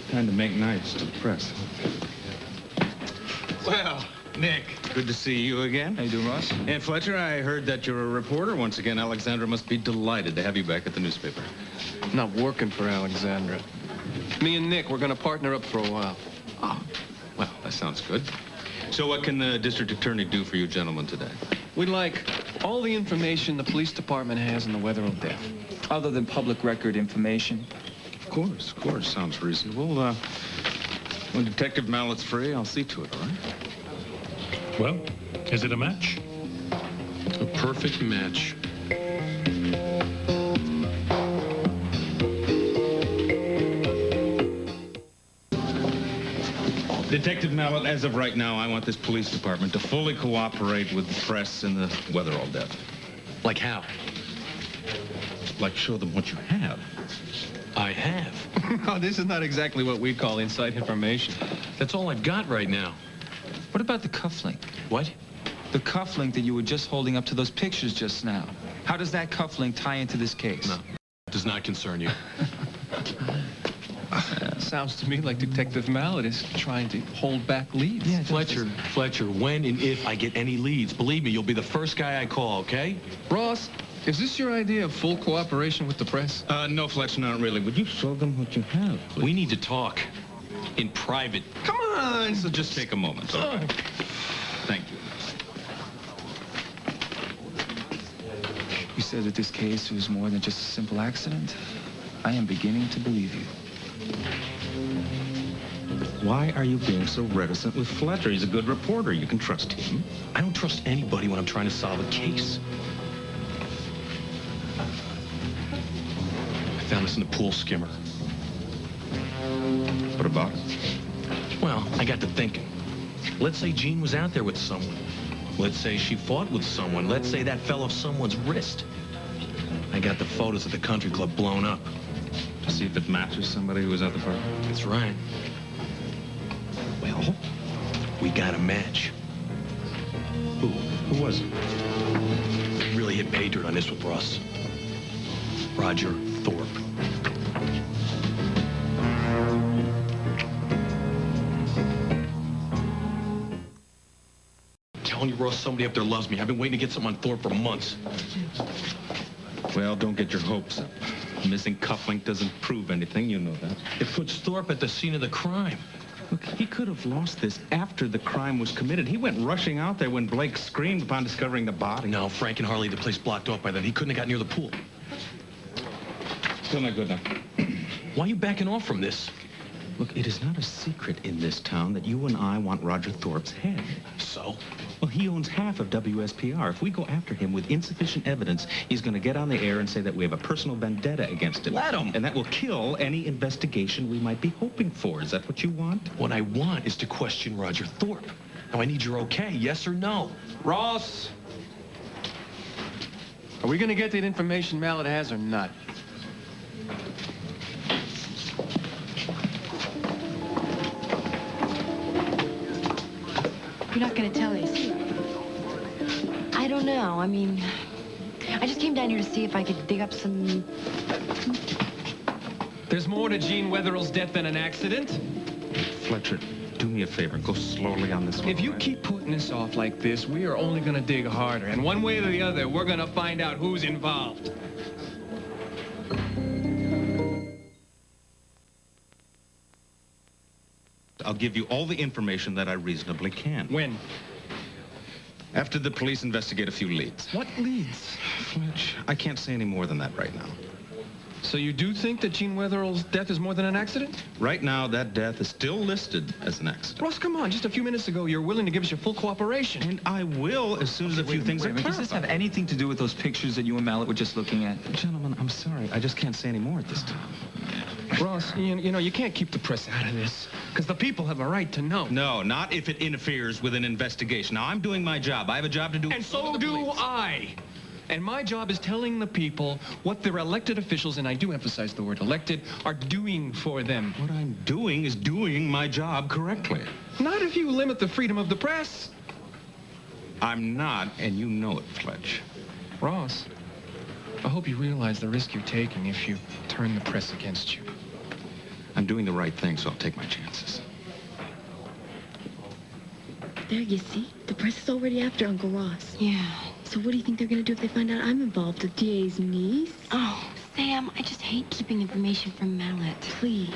Trying to make nice to the press. Well, Nick, good to see you again. How you doing, Ross? And Fletcher, I heard that you're a reporter once again. Alexandra must be delighted to have you back at the newspaper. I'm not working for Alexandra. Me and Nick, we're going to partner up for a while. Oh, well, that sounds good. So what can the district attorney do for you gentlemen today? We'd like all the information the police department has on the Wetherill death. Other than public record information? Of course. Sounds reasonable. When Detective Mallet's free, I'll see to it, all right? Well, is it a match? A perfect match. Detective Mallet, as of right now, I want this police department to fully cooperate with the press in the Wetherill death. Like how? Like show them what you have. I have. Oh, this is not exactly what we'd call inside information. That's all I've got right now. What about the cufflink? What? The cufflink that you were just holding up to those pictures just now. How does that cufflink tie into this case? No, it does not concern you. Sounds to me like Detective Mallet is trying to hold back leads. Yeah, Fletcher, when and if I get any leads, believe me, you'll be the first guy I call, okay? Ross, Is this your idea of full cooperation with the press? No, Fletch, not really. Would you show them what you have, please? We need to talk. In private. Come on! So just take a moment. Okay? Thank you. You said that this case was more than just a simple accident. I am beginning to believe you. Why are you being so reticent with Fletcher? He's a good reporter. You can trust him. I don't trust anybody when I'm trying to solve a case. I found this in the pool skimmer. What about it? Well, I got to thinking. Let's say Jean was out there with someone. Let's say she fought with someone. Let's say that fell off someone's wrist. I got the photos at the country club blown up. To see if it matches somebody who was at the party? That's right. Well, we got a match. Who was it? Really hit pay dirt on this with Ross. Roger Thorpe. Telling you, Ross, somebody up there loves me. I've been waiting to get something on Thorpe for months. Well, don't get your hopes up. Missing cufflink doesn't prove anything, you know that. It puts Thorpe at the scene of the crime. Look, he could have lost this after the crime was committed. He went rushing out there when Blake screamed upon discovering the body. No, Frank and Harley, the place blocked off by then. He couldn't have got near the pool. Still not good enough. Why are you backing off from this? Look, it is not a secret in this town that you and I want Roger Thorpe's head. So? Well, he owns half of WSPR. If we go after him with insufficient evidence, he's going to get on the air and say that we have a personal vendetta against him. Let him! And that will kill any investigation we might be hoping for. Is that what you want? What I want is to question Roger Thorpe. Now, I need your okay, yes or no? Ross! Are we going to get that information Mallet has or not? You're not gonna tell us? I don't know. I mean, I just came down here to see if I could dig up some... There's more to Jean Wetherell's death than an accident. Fletcher, do me a favor. Go slowly on this one. If you keep putting this off like this, we are only going to dig harder. And one way or the other, we're going to find out who's involved. I'll give you all the information that I reasonably can. When? After the police investigate a few leads. What leads? Fletch, I can't say any more than that right now. So you do think that Jean Wetherell's death is more than an accident? Right now, that death is still listed as an accident. Ross, come on. Just a few minutes ago, you were willing to give us your full cooperation. And I will as soon as a few things are clarified. Does this have anything to do with those pictures that you and Mallet were just looking at? Gentlemen, I'm sorry. I just can't say any more at this time. Ross, you know, you can't keep the press out of this, because the people have a right to know. No, not if it interferes with an investigation. Now, I'm doing my job. I have a job to do. And so do I. And my job is telling the people what their elected officials, and I do emphasize the word elected, are doing for them. What I'm doing is doing my job correctly. Not if you limit the freedom of the press. I'm not, and you know it, Fletch. Ross, I hope you realize the risk you're taking if you turn the press against you. I'm doing the right thing, so I'll take my chances. There, you see? The press is already after Uncle Ross. Yeah. So what do you think they're going to do if they find out I'm involved, the DA's niece? Oh, Sam, I just hate keeping information from Mallet. Please.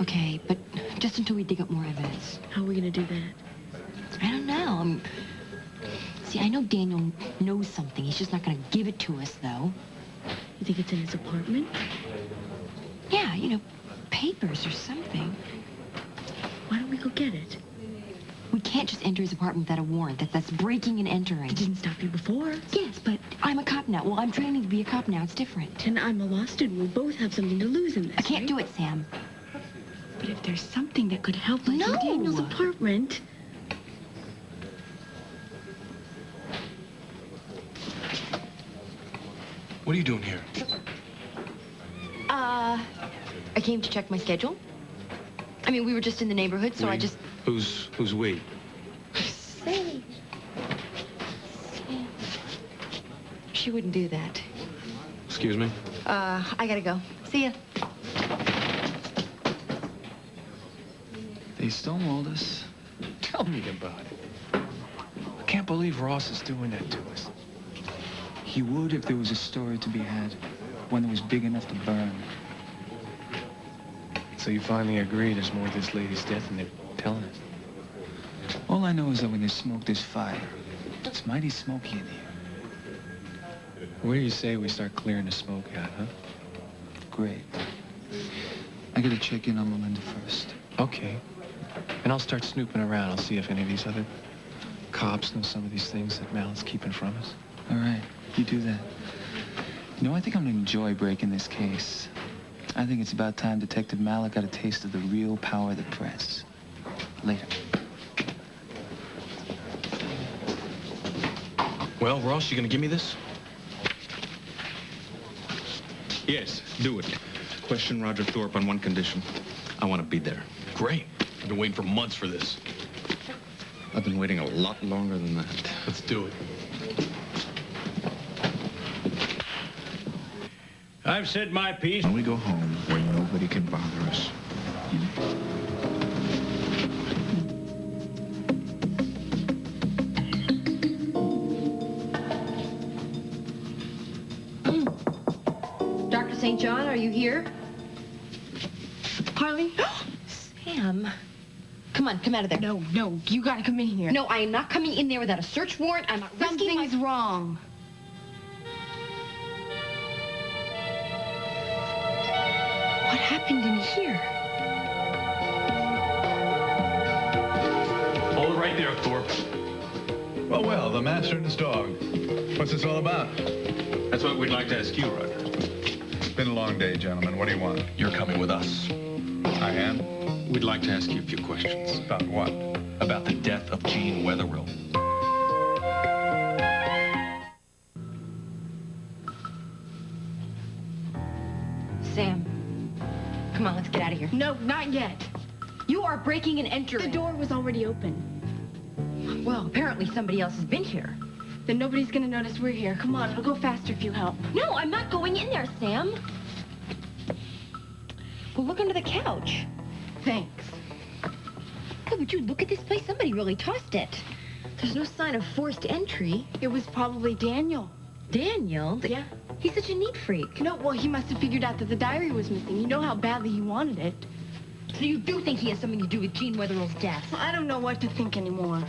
Okay, but just until we dig up more evidence. How are we going to do that? I don't know. See, I know Daniel knows something. He's just not going to give it to us, though. You think it's in his apartment? Yeah, you know, papers or something. Why don't we go get it? We can't just enter his apartment without a warrant. That's breaking and entering. It didn't stop you before. Yes, but I'm a cop now. Well, I'm training to be a cop now. It's different. And I'm a law student. We both have something to lose in this, I can't do it, Sam. But if there's something that could help us in Daniel's apartment... What are you doing here? I came to check my schedule. I mean, we were just in the neighborhood, so I just... Who's we? Say. She wouldn't do that. Excuse me? I gotta go. See ya. They stonewalled us. Tell me about it. I can't believe Ross is doing that to us. He would if there was a story to be had, one that was big enough to burn. So you finally agree there's more to this lady's death than they're telling us? All I know is that when there's smoke, there's fire. It's mighty smoky in here. Where do you say we start clearing the smoke out, huh? Great. I gotta check in on Melinda first. Okay. And I'll start snooping around. I'll see if any of these other cops know some of these things that Mallet's keeping from us. All right, you do that. You know, I think I'm gonna enjoy breaking this case. I think it's about time Detective Mallet got a taste of the real power of the press. Later. Well, Ross, you gonna give me this? Yes, do it. Question Roger Thorpe on one condition. I want to be there. Great. I've been waiting for months for this. I've been waiting a lot longer than that. Let's do it. I've said my piece. When we go home where nobody can bother us. Dr. St. John, are you here? Harley? Sam. Come on, come out of there. No, you gotta come in here. No, I am not coming in there without a search warrant. I'm not risking my... Something's wrong. What happened in here? Hold it right there, Thorpe. Well, well, the master and his dog. What's this all about? That's what we'd like to ask you, Roger. It's been a long day, gentlemen. What do you want? You're coming with us. I am? We'd like to ask you a few questions. About what? About the death of Jean Wetherill. Sam, come on, let's get out of here. No, not yet. You are breaking and entering. The door was already open. Well, apparently somebody else has been here. Then nobody's gonna notice we're here. Come on, it'll go faster if you help. No, I'm not going in there, Sam. Well, look under the couch. Thanks. Oh, would you look at this place? Somebody really tossed it. There's no sign of forced entry. It was probably Daniel. Daniel? Yeah. He's such a neat freak. No, well, he must have figured out that the diary was missing. You know how badly he wanted it. So you do think he has something to do with Jean Wetherill's death? Well, I don't know what to think anymore.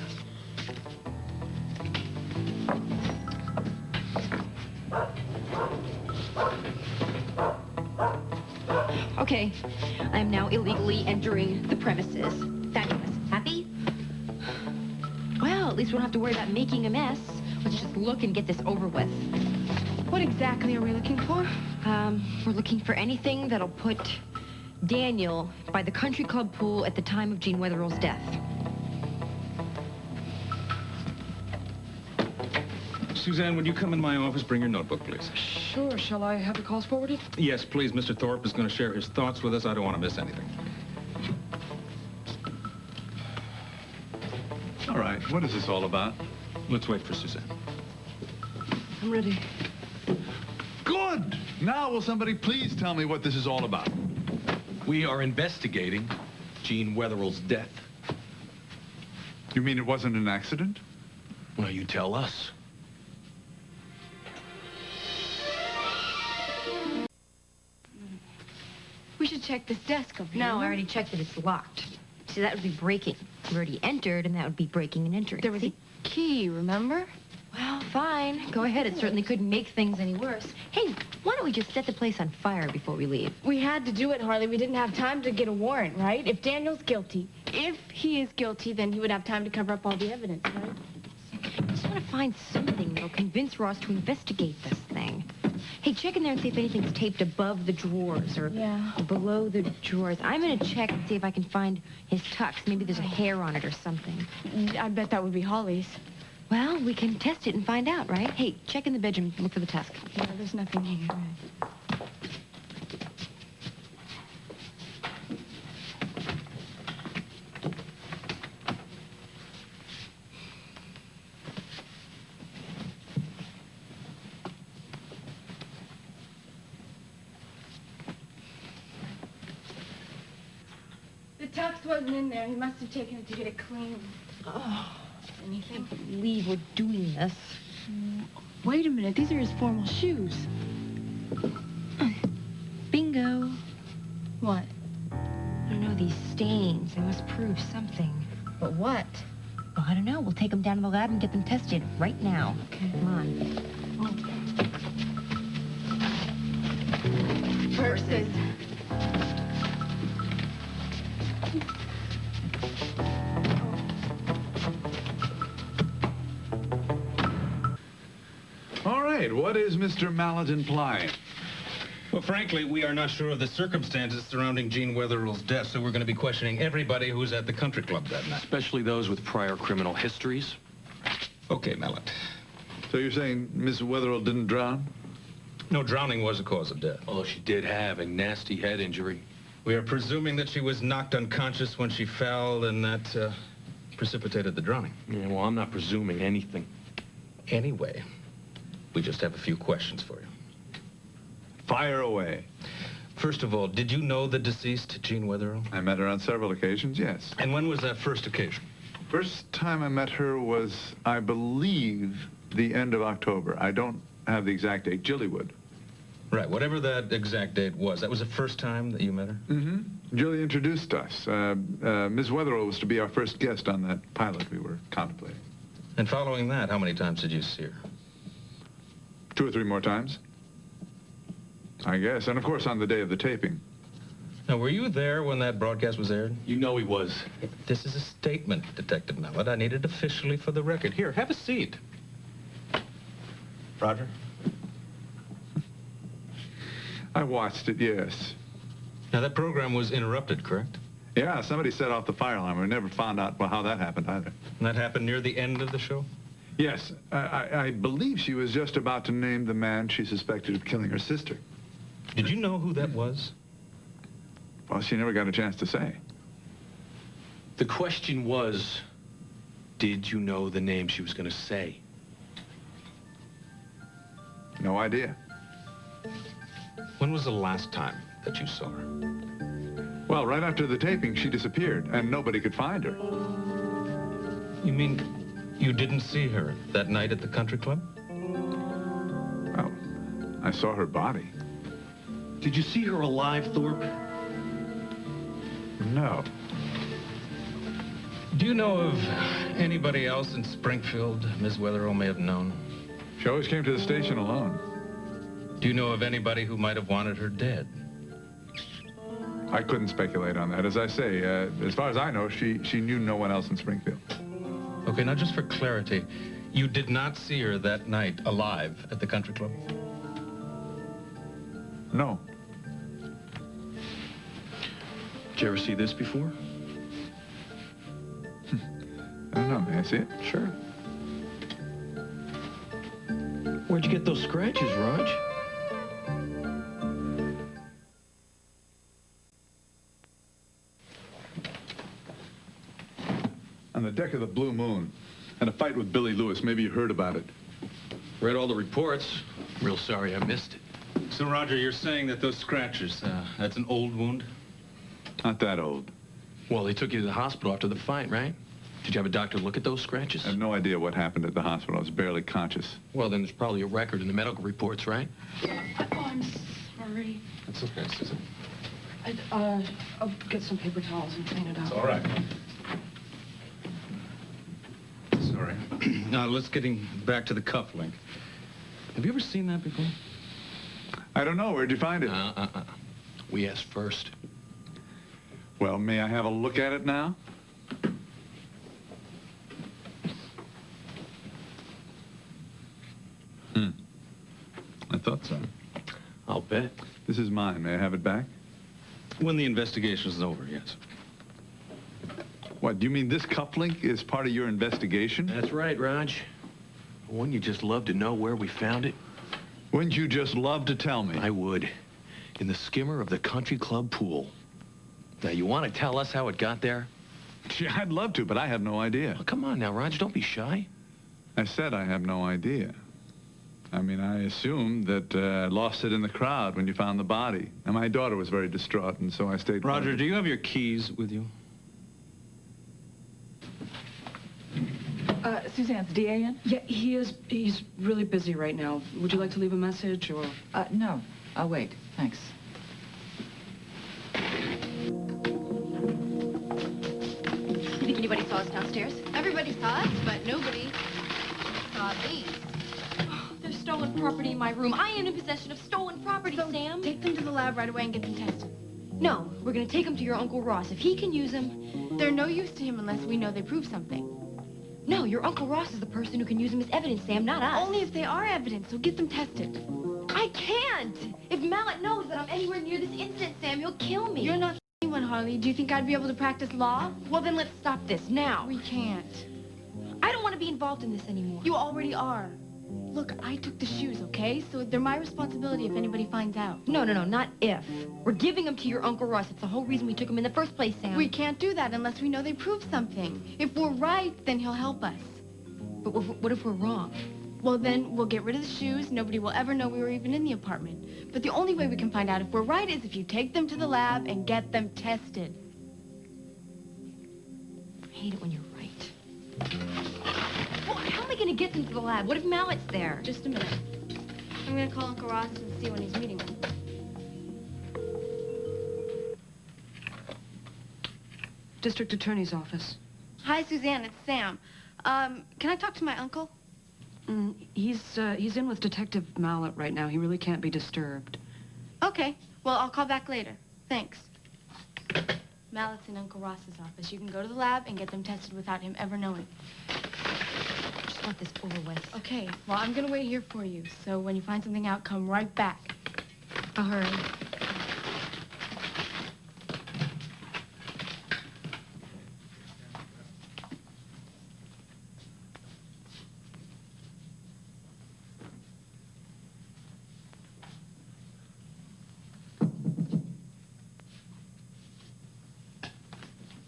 Okay, I am now illegally entering the premises. Fabulous. Happy? Well, at least we don't have to worry about making a mess. Let's just look and get this over with. What exactly are we looking for? We're looking for anything that'll put Daniel by the country club pool at the time of Jean Wetherill's death. Suzanne, would you come in my office? Bring your notebook, please. Sure. Shall I have the calls forwarded? Yes, please. Mr. Thorpe is going to share his thoughts with us. I don't want to miss anything. All right, what is this all about? Let's wait for Suzanne. I'm ready. Good! Now will somebody please tell me what this is all about? We are investigating Jean Wetherill's death. You mean it wasn't an accident? Well, you tell us. We should check this desk over here. No, I already checked that it's locked. See, that would be breaking. We already entered, and that would be breaking and entering. There was a key, remember? Well, fine. Go ahead. It certainly couldn't make things any worse. Hey, why don't we just set the place on fire before we leave? We had to do it, Harley. We didn't have time to get a warrant, right? If Daniel's guilty, if he is guilty, then he would have time to cover up all the evidence, right? I just want to find something that'll convince Ross to investigate this thing. Hey, check in there and see if anything's taped above the drawers or below the drawers. I'm going to check and see if I can find his tux. Maybe there's a hair on it or something. I bet that would be Holly's. Well, we can test it and find out, right? Hey, check in the bedroom. Look for the tusk. Yeah, there's nothing here. The tux wasn't in there. He must have taken it to get it clean. Oh, Anything? I can't believe we're doing this. Wait a minute, these are his formal shoes. Bingo. What? I don't know, these stains. They must prove something. But what? Well, I don't know. We'll take them down to the lab and get them tested right now. Okay. Come on. Purses. All right, what is Mr. Mallet implying? Well, frankly, we are not sure of the circumstances surrounding Gene Wetherell's death, so we're going to be questioning everybody who was at the country club that night. Especially those with prior criminal histories. Okay, Mallet. So you're saying Miss Wetherell didn't drown? No, drowning was the cause of death. Although she did have a nasty head injury. We are presuming that she was knocked unconscious when she fell, and that precipitated the drowning. Yeah, well, I'm not presuming anything. Anyway, we just have a few questions for you. Fire away. First of all, did you know the deceased, Gene Wetherell? I met her on several occasions, yes. And when was that first occasion? First time I met her was, I believe, the end of October. I don't have the exact date. Jillywood. Right, whatever that exact date was, that was the first time that you met her? Mm-hmm. Julie introduced us. Miss Wetherell was to be our first guest on that pilot we were contemplating. And following that, how many times did you see her? 2 or 3 more times, I guess. And, of course, on the day of the taping. Now, were you there when that broadcast was aired? You know he was. This is a statement, Detective Mallet. I need it officially for the record. Here, have a seat. Roger? I watched it, yes. Now, that program was interrupted, correct? Yeah, somebody set off the fire alarm. We never found out how that happened either. And that happened near the end of the show? Yes. I believe she was just about to name the man she suspected of killing her sister. Did you know who that was? Well, she never got a chance to say. The question was, did you know the name she was going to say? No idea. When was the last time that you saw her? Well, right after the taping, she disappeared, and nobody could find her. You mean you didn't see her that night at the country club? Well, I saw her body. Did you see her alive, Thorpe? No. Do you know of anybody else in Springfield Miss Wetherell may have known? She always came to the station alone. Do you know of anybody who might have wanted her dead? I couldn't speculate on that. As I say, as far as I know, she knew no one else in Springfield. Okay, now just for clarity, you did not see her that night alive at the country club? No. Did you ever see this before? I don't know. May I see it? Sure. Where'd you get those scratches, Raj? On the deck of the Blue Moon. And a fight with Billy Lewis. Maybe you heard about it. Read all the reports. Real sorry I missed it. So, Roger, you're saying that those scratches, that's an old wound? Not that old. Well, they took you to the hospital after the fight, right? Did you have a doctor look at those scratches? I have no idea what happened at the hospital. I was barely conscious. Well, then there's probably a record in the medical reports, right? Oh, I'm sorry. That's okay, Susan. I'll get some paper towels and clean it up. It's all right. Sorry. Now, let's getting back to the cuff link. Have you ever seen that before? I don't know. Where'd you find it? We asked first. Well, may I have a look at it now? I thought so. I'll bet. This is mine. May I have it back? When the investigation is over, yes. What, do you mean this cufflink is part of your investigation? That's right, Raj. Wouldn't you just love to know where we found it? Wouldn't you just love to tell me? I would. In the skimmer of the country club pool. Now, you want to tell us how it got there? Yeah, I'd love to, but I have no idea. Oh, come on now, Raj. Don't be shy. I said I have no idea. I mean, I assumed that I lost it in the crowd when you found the body. And my daughter was very distraught, and so I stayed... Roger, do you have your keys with you? Suzanne's DA in? Yeah, he's really busy right now. Would you like to leave a message or? No. I'll wait. Thanks. You think anybody saw us downstairs? Everybody saw us, but nobody saw these. There's stolen property in my room. I am in possession of stolen property, So Sam. take them to the lab right away and get them tested. No, we're gonna take them to your Uncle Ross. If he can use them... They're no use to him unless we know they prove something. No, your Uncle Ross is the person who can use them as evidence, Sam, not us. Only if they are evidence, so get them tested. I can't! If Mallet knows that I'm anywhere near this incident, Sam, he'll kill me. You're not anyone, Harley. Do you think I'd be able to practice law? Well, then let's stop this now. We can't. I don't want to be involved in this anymore. You already are. Look, I took the shoes, okay? So they're my responsibility if anybody finds out. No, not if. We're giving them to your Uncle Ross. It's the whole reason we took them in the first place, Sam. We can't do that unless we know they prove something. If we're right, then he'll help us. But what if we're wrong? Well, then we'll get rid of the shoes. Nobody will ever know we were even in the apartment. But the only way we can find out if we're right is if you take them to the lab and get them tested. I hate it when you're right. Well, how am I going to get them to the lab? What if Mallet's there? Just a minute. I'm going to call Uncle Ross and see when he's meeting them. District Attorney's Office. Hi, Suzanne. It's Sam. Can I talk to my uncle? He's in with Detective Mallet right now. He really can't be disturbed. Okay. Well, I'll call back later. Thanks. Mallet's in Uncle Ross's office. You can go to the lab and get them tested without him ever knowing. I just want this over with. Okay. Well, I'm going to wait here for you. So when you find something out, come right back. I'll hurry.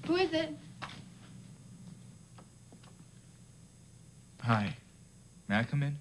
Who is it? Hi. May I come in?